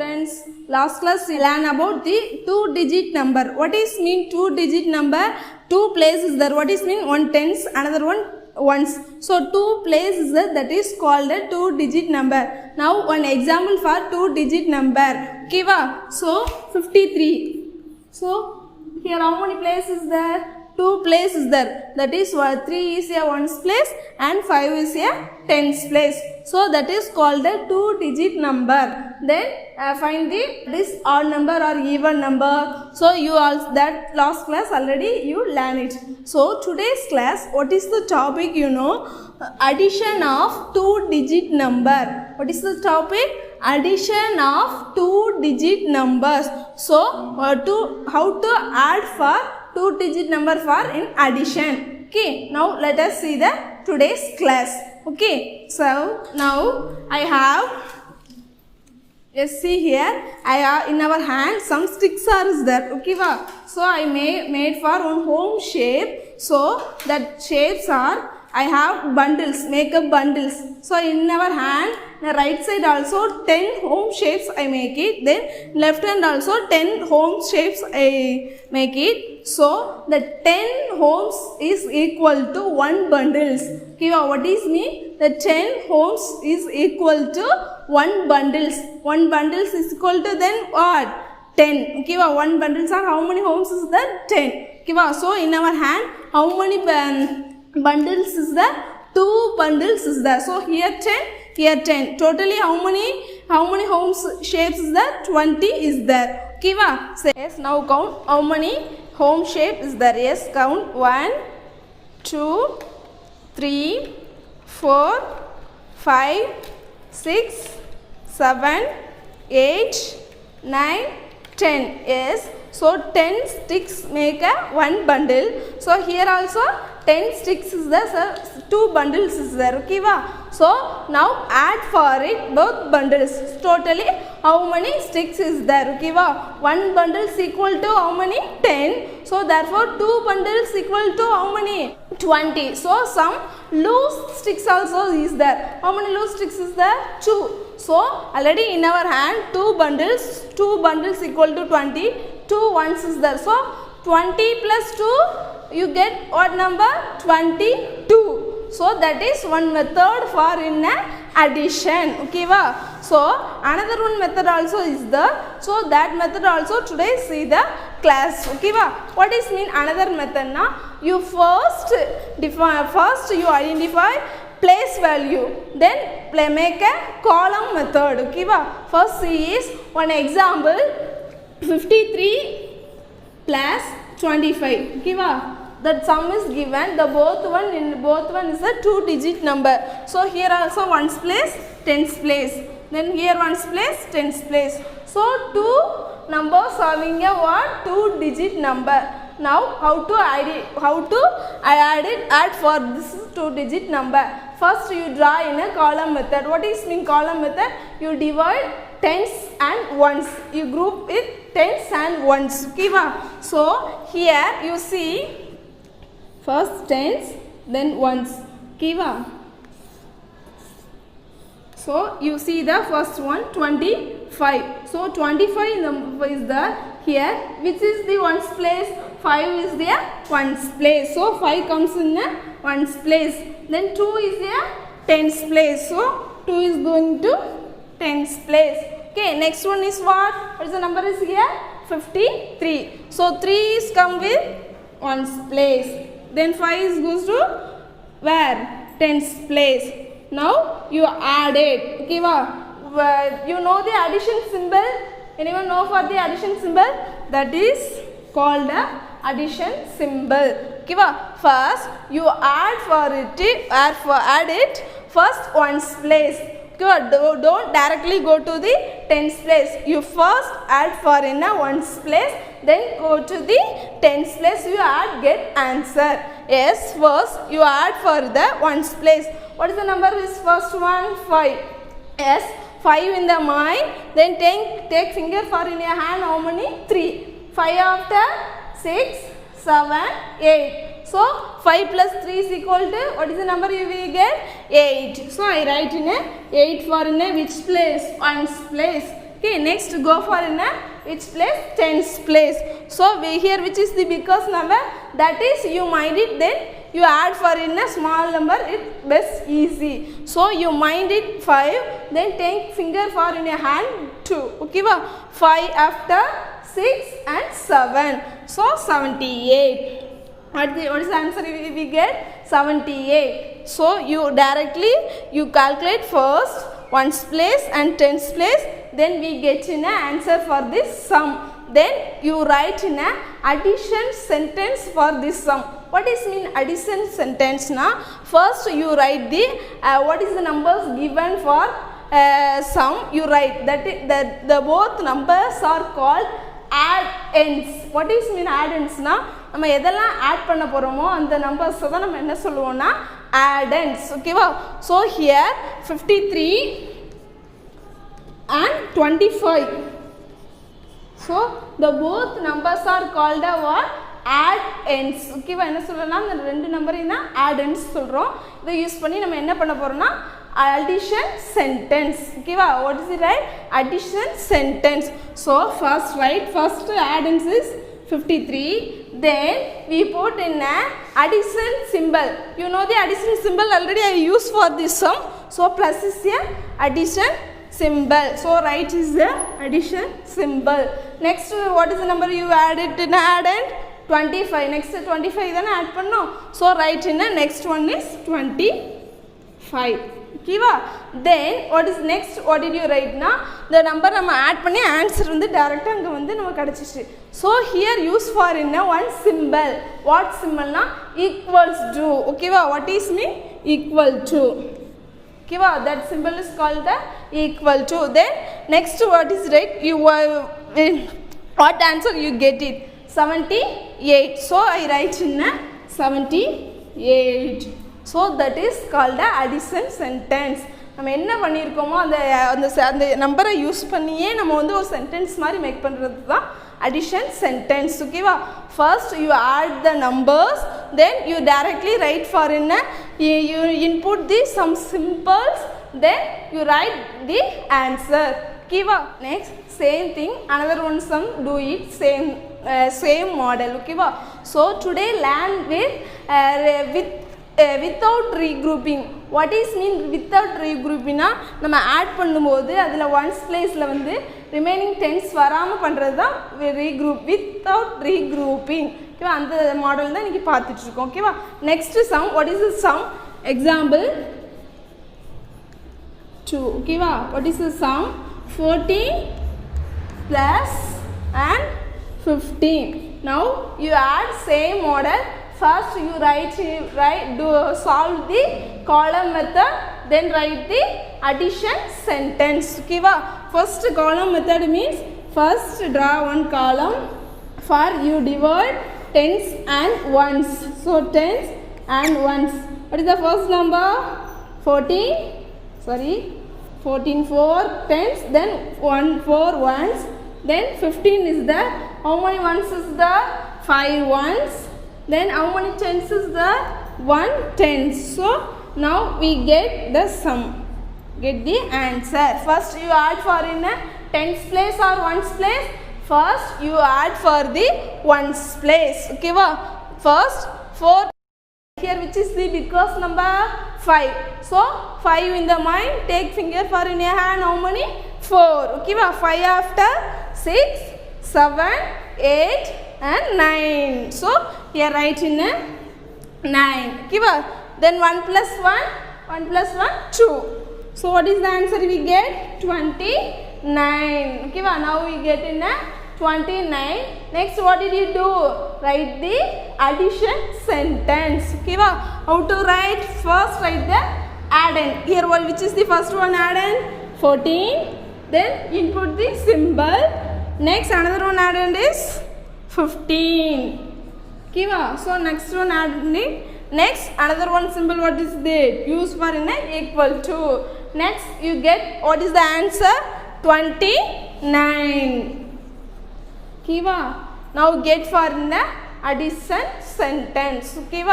students, last class we learned about the two-digit number. What is mean two-digit number? Two places there. What is mean? One tens, another one ones. So two places there, that is called a two-digit number. Now one example for two-digit number. Kiva. So 53. So here how many places there? Two places there. That is 3 is a ones place and 5 is a tens place. So that is called a two-digit number. Then find this odd number or even number. So you all that last class already you learn it. So today's class, what is the topic? You know, addition of two-digit number. What is the topic? Addition of two-digit numbers. So how to add for two-digit number for in addition. Okay, now let us see the today's class. Okay, so now I have, let's see here, I have in our hand some sticks are there. Okay, so I made for one home shape. So that shapes are, I have bundles, makeup bundles. So in our hand, the right side also 10 home shapes I make it. Then left hand also 10 home shapes I make it. So the 10 homes is equal to 1 bundles. Okay, what is mean? The 10 homes is equal to 1 bundles. 1 bundles is equal to then what? 10. Okay, 1 bundles are how many homes is that? 10. Okay, so in our hand, how many bundles is there? 2 bundles is there. So here 10, here 10. Totally how many homes shapes is there? 20 is there. Okay, so yes, now count how many home shape is there. Yes, count 1, 2, 3, 4, 5, 6, 7, 8, 9, 10. Yes, so 10 sticks make a 1 bundle. So here also 10 sticks is there, so 2 bundles is there. Okay, so now add for it both bundles. Totally how many sticks is there? Okay, 1 bundle is equal to how many? 10. So therefore 2 bundles equal to how many? 20. So some loose sticks also is there. How many loose sticks is there? 2. So already in our hand 2 bundles equal to 20. 2 ones is there. So 20 plus 2, you get what number? 22. So that is one method for in addition. Okay, so another one method also is there. So that method also today see the class. Okay, what is mean another method? Now you first you identify place value, then make a column method. Okay, first see is one example 53 plus 25. Okay, that sum is given. The both one is a two-digit number. So here also ones place, tens place. Then here ones place, tens place. So two numbers having a what? Two-digit number. Now how to add for this two-digit number. First you draw in a column method. What is mean column method? You divide tens and ones. You group it tens and ones. Okay, so here you see first tens, then ones. Okay, so you see the first one 25. So 25 is the here. Which is the ones place? 5 is the ones place. So 5 comes in the ones place. Then 2 is the tens place. So 2 is going to tens place. Okay, next one is what? What is the number is here? 53. So 3 is come with ones place. Then 5 is goes to where? Tens place. Now you add it. Okay, you know the addition symbol? Anyone know for the addition symbol? That is called the addition symbol. Okay, first you add it first ones place. Okay, don't directly go to the tens place. You first add for in a ones place, then go to the tens place. You add, get answer. Yes, first you add for the ones place. What is the number is first one? 5. Yes, 5 in the mind. Then take finger for in your hand how many? 3. 5 after 6, 7, 8. So 5 plus 3 is equal to, what is the number you will get? 8. So I write in a 8 for in a which place? Ones place. Okay, next go for in a which place? Tens place. So we here which is the biggest number, that is you mind it, then you add for in a small number, it best easy. So you mind it 5, then take finger for in your hand 2. Okay, 5 after 6 and 7. So 78. What is the answer we get? 78. So you directly you calculate first ones place and tens place, then we get in an answer for this sum. Then you write in a addition sentence for this sum. What is mean addition sentence na? First you write the what is the numbers given for sum. You write that the both numbers are called add-ends. What is mean add-ends na? நம்ம எதெல்லாம் add பண்ண போறோமோ அந்த numbers தான் நம்ம என்ன சொல்லுவோம்னா add-ends. ஓகேவா? So here 53 and 25. So the both numbers are called what? Add-ends. ஓகேவா? என்ன சொல்லலாம்? இந்த ரெண்டு நம்பரையும் தான் add-ends சொல்றோம். இதை யூஸ் பண்ணி நம்ம என்ன பண்ண போறோம்னா addition sentence. ஓகேவா? What is it, right? Addition sentence. So first write first add-ends is 53, then we put in a addition symbol. You know the addition symbol already I used for this sum. So plus is a addition symbol. So right is the addition symbol. Next what is the number you added in add-end? 25. Next 25 then add pannom. So right in the next one is 25. Okay, then what is next? What did you write na? The number நம்ம add பண்ணி answer வந்து direct அங்க வந்து நமக்கு கிடைச்சிச்சு. So here use for in a one symbol. What symbol na? Equals to. Okay, what is mean? Equal to. Okay, that symbol is called the equal to. Then next what is right? You what answer you get it? 78. So I write in a 78. So that is called the addition sentence. நம்ம என்ன பண்ணியிருக்கோமோ அந்த அந்த அந்த நம்பரை use பண்ணியே நம்ம வந்து ஒரு சென்டென்ஸ் மாதிரி மேக் பண்ணுறது தான் addition sentence. ஓகேவா? First you add the numbers, then you directly write for என்ன you input the sum symbols, then you write the answer. ஓகேவா? Next same thing another one sum do it same model. ஓகேவா? So today learn without regrouping. What is mean without regrouping na? நம்ம add பண்ணும்போது அதில் once பிளேஸில் வந்து remaining tense வராமல் பண்ணுறது தான் ரீக்ரூப், வித்தவுட் ரீக்ரூப்பிங். ஓகேவா? அந்த மாடல் தான் இன்றைக்கி பார்த்துட்ருக்கோம். ஓகேவா? Next sum. What is the some? Example 2. ஓகேவா? What is the some? 14 plus and 15. Now you add same model. First you solve the column method, then write the addition sentence. Okay, first column method means first draw one column for you divide tens and ones. So tens and ones. What is the first number? 14 4 tens, then 4 ones, then 15 is the, how many ones is the? 5 ones. Then how many tens is the? 1 tens. So now we get the sum, get the answer. First you add for in a tens place or ones place. First you add for the ones place. Okay, first 4 here, which is the biggest number? 5. So 5 in the mind, take finger for in your hand, how many? 4. Okay, 5 after 6, 7, 8 and 9. So here write in a 9. Okay, then 1 plus 1, 2. So what is the answer we get? 29. Okay, now we get in a 29. Next what did you do? Write the addition sentence. Okay, how to write? First write the add-end. Here which is the first one add-end? 14. Then input the symbol. Next another one add-end is 15. Okay, so next one add-end. Next another one symbol, what is that? Use for in a equal to. Next you get what is the answer? 29. Okay, now get for in the addition sentence. Okay,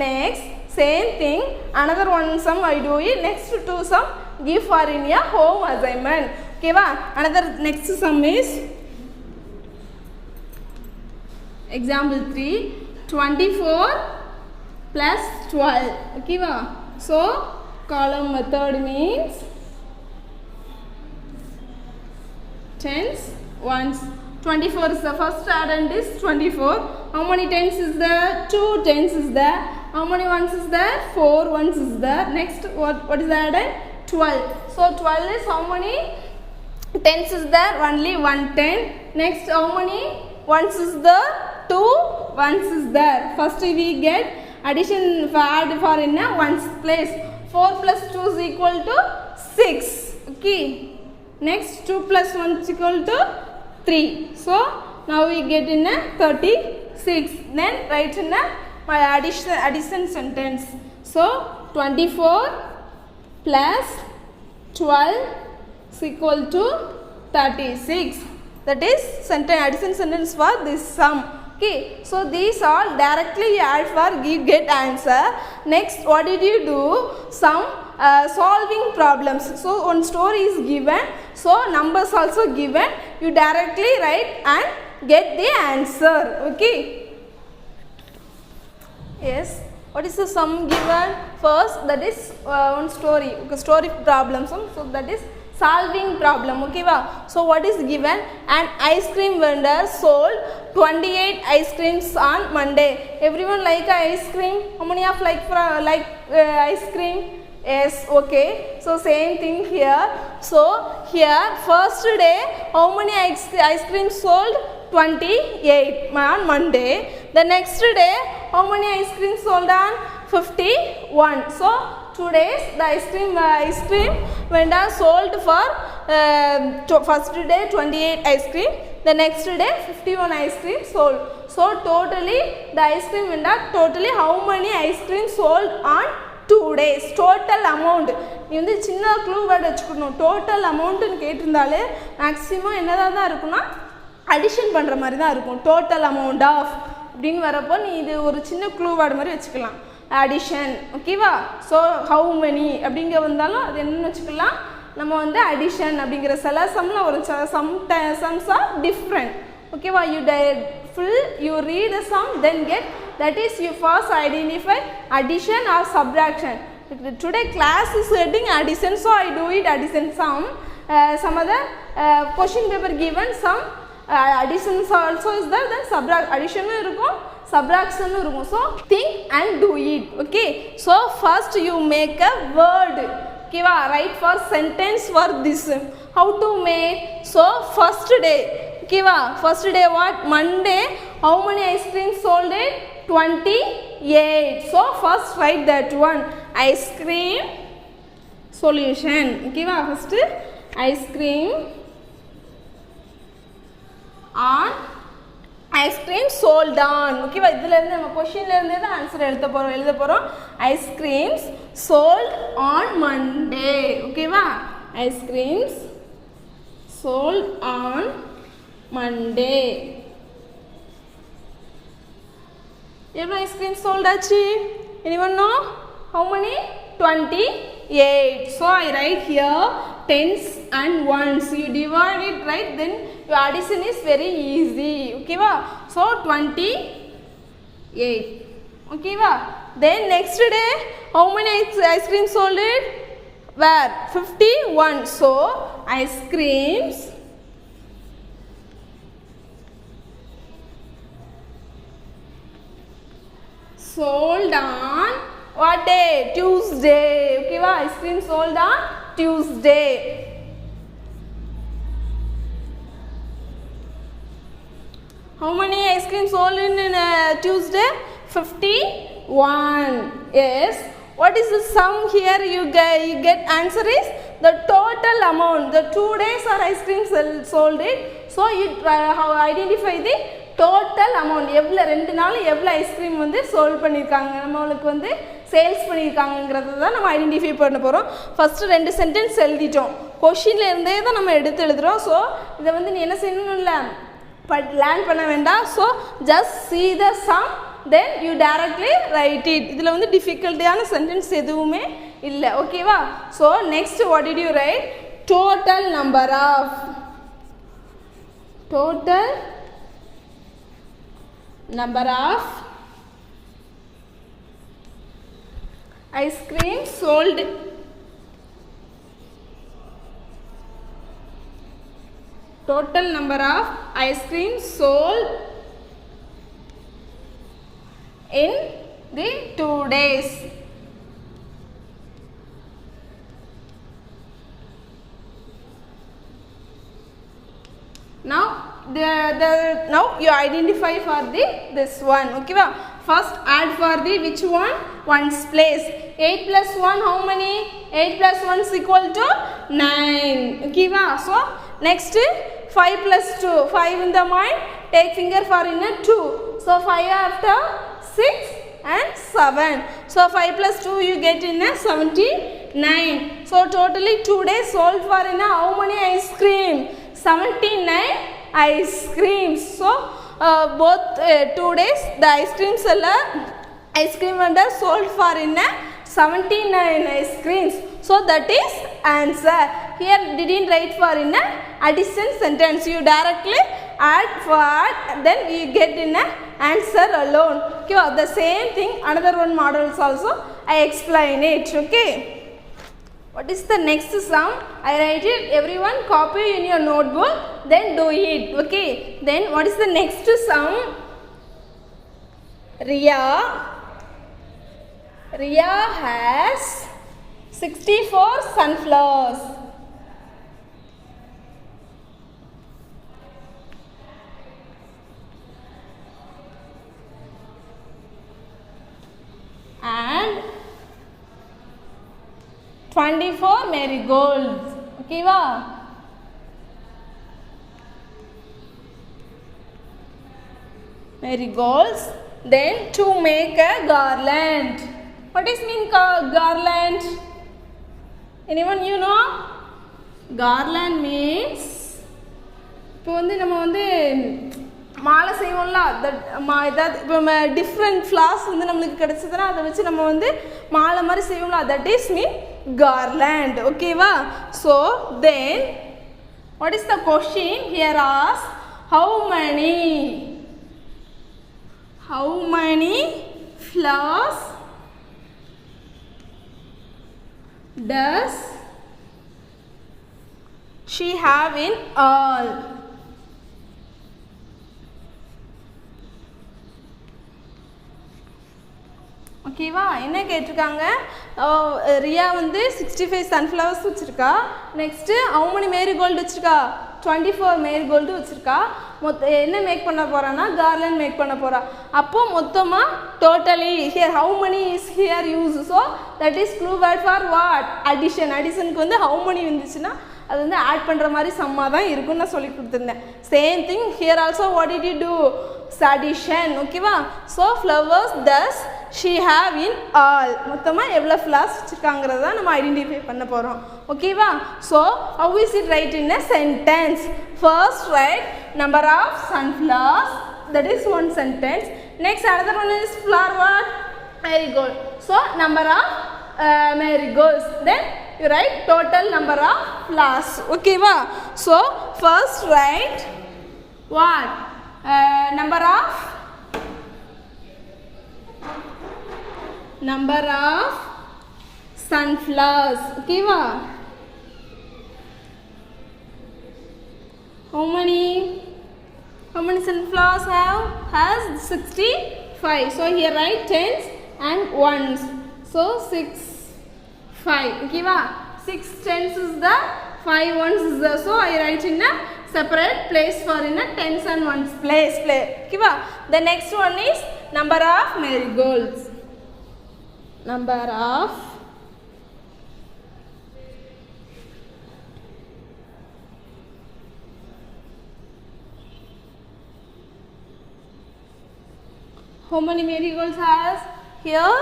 next same thing another one sum I do it. Next two sum give for in your home assignment. Okay va? Another next sum is example 3, 24 plus 12. Okay va? So column method means tens, ones. 24 is the first addend is 24. How many tens is there? 2 tens is there. How many ones is there? 4 ones is there. Next what is the addend? 12. So 12 is how many tens is there? Only 1 10. Next how many ones is there? 2 ones is there. First we get addition add for in a ones place. 4 plus 2 is equal to 6. Okay. Next 2 plus 1 is equal to 3. So now we get in a 36. Then write in a my addition sentence. So 24 plus 12 is equal to 36. That is addition sentence for this sum. Okay, so these all directly you add for get answer. Next what did you do? Some solving problems. So one story is given, so numbers also given, you directly write and get the answer. Okay, yes, what is the sum given? First that is one story, okay, story problem sum. So that is solving problem. Okay va? So what is given? An ice cream vendor sold 28 ice creams on Monday. Everyone like ice cream? How many of like ice cream? Yes, okay. So same thing here. So here first day how many ice creams sold? 28 on Monday. The next day how many ice creams sold on? 51. So 2 days the ice cream vendor sold for first day 28 ice cream, the next day 51 ice cream sold. So totally the ice cream vendor totally how many ice cream sold on 2 days? Total amount. நீ வந்து சின்ன clue word வச்சுக்கணும். Total அமௌண்ட்னு கேட்டிருந்தாலே maximum என்னதான் தான் இருக்குன்னா addition பண்ணுற மாதிரி தான் இருக்கும். டோட்டல் அமௌண்ட் ஆஃப் அப்படின்னு வரப்போ நீ இது ஒரு சின்ன க்ளூ வேர்டு மாதிரி வச்சுக்கலாம். அடிஷன், ஓகேவா? ஸோ ஹவு மெனி அப்படிங்க வந்தாலும் அது என்னென்னு வச்சுக்கலாம், நம்ம வந்து அடிஷன் அப்படிங்கிற சில சம்மில் ஒரு சம்ஸ் ஆர் டிஃப்ரெண்ட். ஓகேவா? you read the sum, then get, that is you first identify addition or subtraction. Today class is heading addition, so I do it addition sum. Some other question paper given some additions also is there, then addition irukum, subtraction irukum. So think and do it. Okay, so first you make a word. Okay va? Write for sentence for this. How to make? So first day, okay va? First day what? Monday. How many ice cream sold it? 28. So first write that one. Ice cream solution. Okay va? First ice cream on ice cream sold on. Okay va? idhula irundha nama question la irundha answer eludha porom. Ice creams sold on Monday. Okay va? Ice creams sold on Monday. Every ice cream sold achi? Anyone know? How many? 28. So I write here tens and ones. You divide it, right? Then your addition is very easy. Okay va? So 28. Okay va? Then next day how many ice cream sold it? Where? 51. So ice creams sold on what day? Tuesday. Okay va? Ice cream sold on Tuesday. How many ice cream sold in Tuesday? 51. Yes. What is the sum here? You get answer is the total amount. The 2 days or ice cream sold it. So you identify the total amount. எவ்வளோ 2 நாள் எவ்வளோ ice cream வந்து sold பண்ணியிருக்காங்க, நம்மளுக்கு வந்து sales பண்ணியிருக்காங்கிறத தான் நம்ம identify பண்ண போகிறோம். ஃபஸ்ட்டு 2 சென்டென்ஸ் எழுதிட்டோம். கொஷின்ல இருந்தே தான் நம்ம எடுத்து எழுதுகிறோம். ஸோ இதை வந்து நீ என்ன செய்யணும் இல்லை லேர்ன் பண்ண வேண்டாம். So just see the sum, then you directly write it. இதில் வந்து டிஃபிகல்ட்டியான சென்டென்ஸ் எதுவுமே இல்லை. ஓகேவா? So next what did you write? total number of ice cream sold. Total number of ice cream sold in the 2 days. Now now you identify for this one. Okay va? First add for the which one? Ones place. 8 plus 1 how many? 8 plus 1 is equal to 9. Okay va? So next 5 plus 2. 5 in the mind. Take finger for in a 2. So 5 after 6 and 7. So 5 plus 2 you get in a 79. So totally 2 days sold for in a how many ice cream? 79 ice creams. So both 2 days the ice cream seller, ice cream vendor sold for in a 79 ice creams. So that is answer. Here didn't write for in a addition sentence. You directly add for then you get in a answer alone. Okay, the same thing another one models also I explain it. Okay. What is the next sum? I write it. Everyone copy in your notebook. Then do it. Okay. Then what is the next sum? Ria has 64 sunflowers. And 24 marigolds. Okay va? Marigolds. Then to make a garland. What is mean garland? Anyone you know? Garland means இப்போ வந்து நம்ம வந்து மாலை செய்வோம்ல, ஏதாவது இப்போ different flowers வந்து நம்மளுக்கு கிடைச்சதுன்னா அதை வச்சு நம்ம வந்து மாலை மாதிரி செய்வோம்ல, தட் இஸ் மீன் garland. ஓகேவா? So then what is the question here as how many flowers does she have in all? ஓகேவா? என்ன கேட்டிருக்காங்க? ரியா வந்து 65 சன்ஃப்ளவர்ஸ் வச்சுருக்கா. நெக்ஸ்ட்டு how many மேரிகோல்டு வச்சுருக்கா? 24 மேரிகோல்டு வச்சுருக்கா. என்ன மேக் பண்ண போகிறான்னா கார்லண்ட் மேக் பண்ண போகிறா. அப்போது மொத்தமாக totally here how many is here use. So that is clue word for what? Addition. அடிஷனுக்கு வந்து how many வந்துச்சுன்னா அது வந்து ஆட் பண்ணுற மாதிரி சம்மா தான் இருக்குன்னு நான் சொல்லி கொடுத்துருந்தேன். Same thing here also what did you do? Addition. ஓகேவா? So flowers does she have in all. மொத்தமாக எவ்வளோ ஃப்ளவர்ஸ் வச்சுருக்காங்கிறத நம்ம ஐடென்டிஃபை பண்ண போகிறோம். ஓகேவா? So how is it write in a sentence? First write number of sunflowers, that is one sentence. Next another one is flower what? Marigold. So number of marigolds. Then you write total number of flowers. Okay va? So first write what? Number of sunflowers. Okay va? How many sunflowers has 65. So here write tens and ones. So 6 5. Okay va? 6 tens is the 5 ones is the. So I write in a separate place for in a tens and ones place. Okay va? The next one is number of marigolds. Number of how many marigolds has here?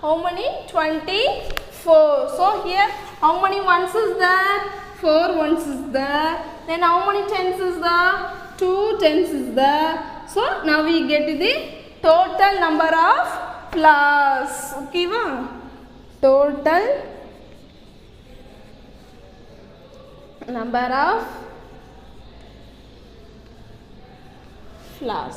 How many? 24. So here how many ones is there? 4 ones is there. Then how many tens is there? 2 tens is there. So now we get the total number of flowers. Okay va? Total number of flowers.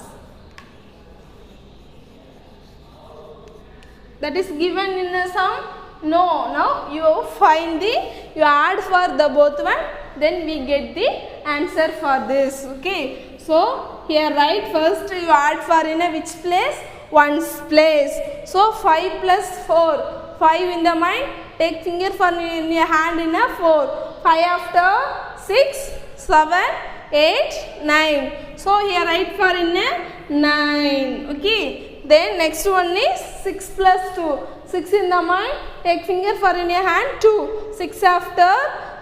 That is given in the sum? No. Now you find the, you add for the both one, then we get the answer for this. Okay. So here write first you add for in a which place? Ones place. So 5 plus 4. 5 in the mind. Take finger for in your hand in a 4. 5 after 6, 7, 8, 9. So here write for in a 9. Okay. Then next one is 6 plus 2. 6 in the mind. Take finger for in your hand 2. 6 after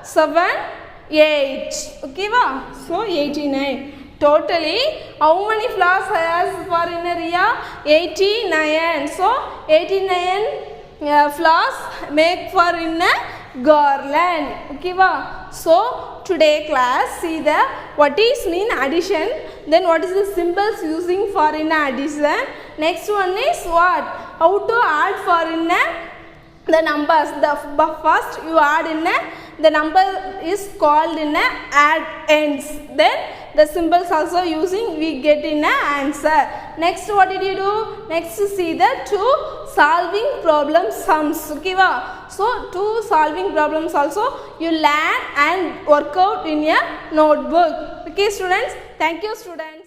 7, 8. Okay, wow. So 89. Totally, how many flowers has for in a Ria? 89. So 89 flowers make for in a garland. Okay, wow. So today class, see the what is mean addition, then what is the symbols using for in addition. Next one is what? How to add for in the numbers. The first you add in the number is called in add ends. Then the symbols also using we get in answer. Next what did you do? Next see the two solving problem sums. Okay, wow. So two solving problems also you learn and work out in your notebook. Okay students, thank you students.